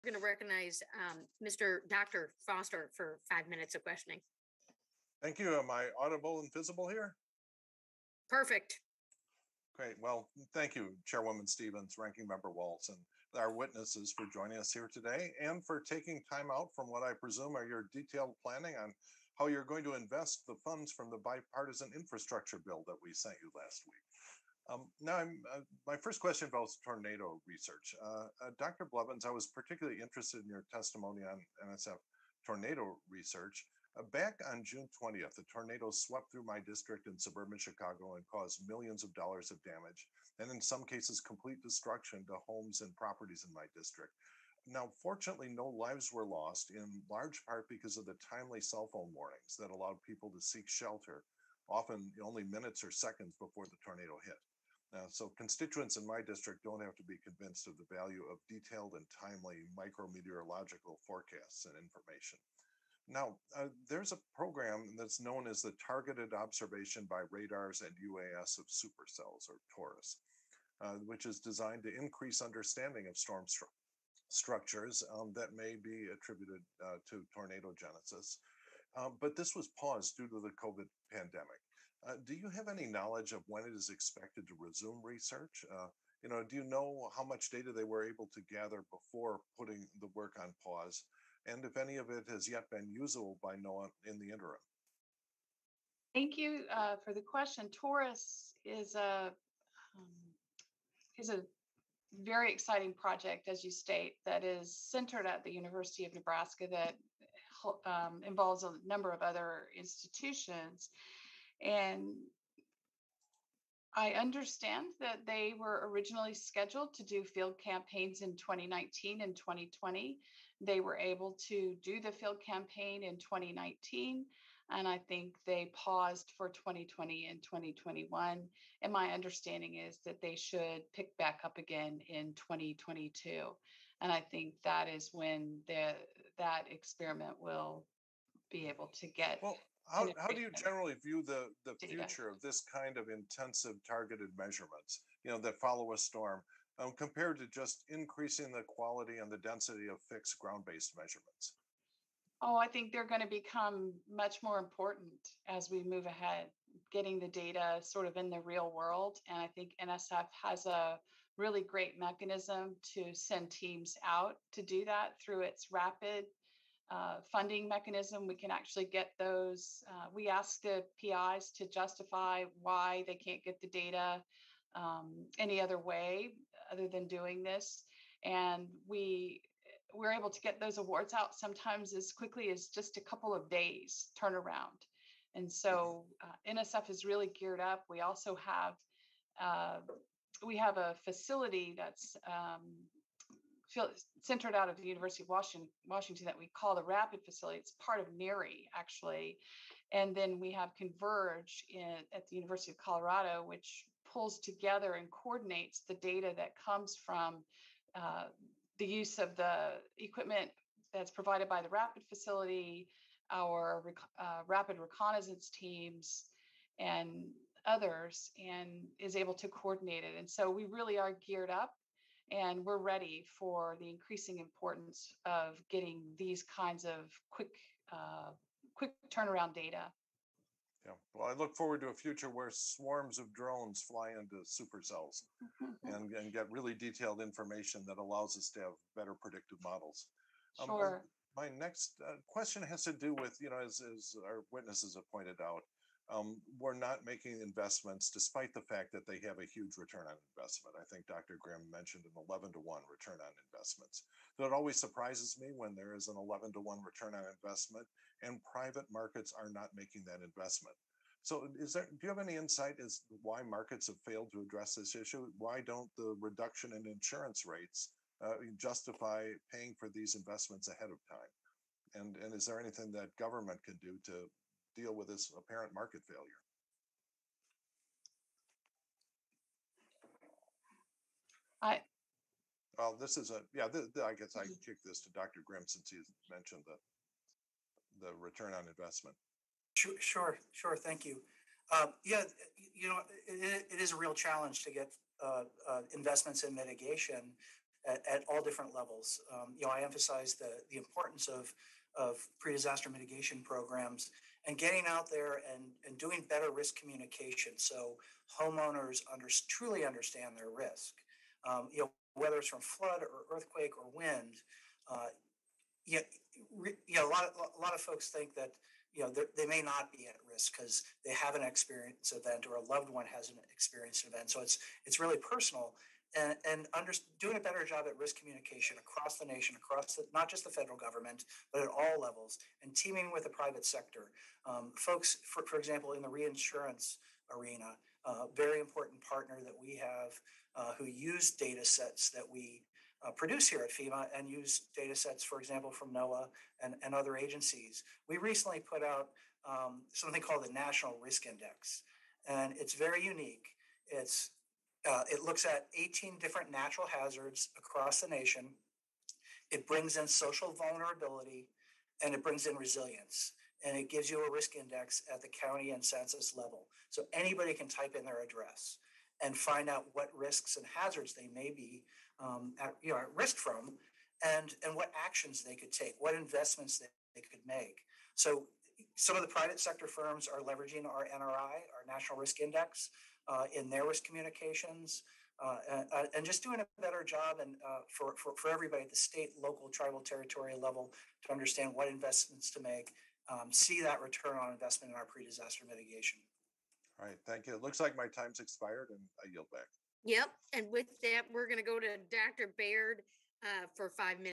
We're going to recognize Mr. Dr. Foster for 5 minutes of questioning. Thank you. Am I audible and visible here? Perfect. Great. Well, thank you, Chairwoman Stevens, Ranking Member Waltz, and our witnesses for joining us here today and for taking time out from what I presume are your detailed planning on how you're going to invest the funds from the bipartisan infrastructure bill that we sent you last week. My first question involves tornado research. Dr. Blevins, I was particularly interested in your testimony on NSF tornado research. Back on June 20th, a tornado swept through my district in suburban Chicago and caused millions of dollars of damage, and in some cases, complete destruction to homes and properties in my district. Now, fortunately, no lives were lost, in large part because of the timely cell phone warnings that allowed people to seek shelter, often only minutes or seconds before the tornado hit. So constituents in my district don't have to be convinced of the value of detailed and timely micrometeorological forecasts and information. Now, there's a program that's known as the Targeted Observation by Radars and UAS of Supercells, or TORUS, which is designed to increase understanding of storm structures that may be attributed to tornado genesis. But this was paused due to the COVID pandemic. Do you have any knowledge of when it is expected to resume research? Do you know how much data they were able to gather before putting the work on pause? And if any of it has yet been usable by NOAA in the interim? Thank you for the question. TORUS is a very exciting project, as you state, that is centered at the University of Nebraska that involves a number of other institutions. And I understand that they were originally scheduled to do field campaigns in 2019 and 2020. They were able to do the field campaign in 2019, and I think they paused for 2020 and 2021. And my understanding is that they should pick back up again in 2022. And I think that is when that experiment will be able to get. Well, how do you generally view the future of this kind of intensive targeted measurements, that follow a storm, compared to just increasing the quality and the density of fixed ground-based measurements? Oh, I think they're going to become much more important as we move ahead, getting the data sort of in the real world. And I think NSF has a really great mechanism to send teams out to do that through its rapid funding mechanism. We can actually get those. We ask the PIs to justify why they can't get the data any other way other than doing this. And we're able to get those awards out sometimes as quickly as just a couple of days turnaround. And so NSF is really geared up. We also have a facility that's centered out of the University of Washington that we call the Rapid Facility. It's part of NERI, actually. And then we have Converge at the University of Colorado, which pulls together and coordinates the data that comes from the use of the equipment that's provided by the Rapid Facility, our rapid reconnaissance teams, and others, and is able to coordinate it. And so we really are geared up. And we're ready for the increasing importance of getting these kinds of quick turnaround data. Yeah, well, I look forward to a future where swarms of drones fly into supercells and get really detailed information that allows us to have better predictive models. Sure. My next question has to do with, as our witnesses have pointed out, we're not making investments despite the fact that they have a huge return on investment. I think Dr. Grimm mentioned an 11-to-1 return on investments. So it always surprises me when there is an 11-to-1 return on investment and private markets are not making that investment. So do you have any insight as to why markets have failed to address this issue? Why don't the reduction in insurance rates justify paying for these investments ahead of time? And is there anything that government can do to deal with this apparent market failure? Well, this is I guess I can kick this to Dr. Grimm since he mentioned the return on investment. Sure. Thank you. It is a real challenge to get investments in mitigation. at all different levels. I emphasize the importance of pre-disaster mitigation programs and getting out there and doing better risk communication so homeowners truly understand their risk. Whether it's from flood or earthquake or wind, uh, you a lot of folks think that they may not be at risk because they have an experience event or a loved one has an experience event. So it's really personal and doing a better job at risk communication across the nation, not just the federal government, but at all levels, and teaming with the private sector. Folks, for example, in the reinsurance arena, very important partner that we have who use data sets that we produce here at FEMA and use data sets, for example, from NOAA and other agencies. We recently put out something called the National Risk Index, and it's very unique. It looks at 18 different natural hazards across the nation. It brings in social vulnerability and it brings in resilience. And it gives you a risk index at the county and census level. So anybody can type in their address and find out what risks and hazards they may be at risk from, and what actions they could take, what investments they could make. So some of the private sector firms are leveraging our NRI, our National Risk Index, in their risk communications, and just doing a better job and for everybody at the state, local, tribal, territorial level to understand what investments to make, see that return on investment in our pre-disaster mitigation. All right, thank you. It looks like my time's expired and I yield back. Yep. And with that, we're going to go to Dr. Baird for 5 minutes.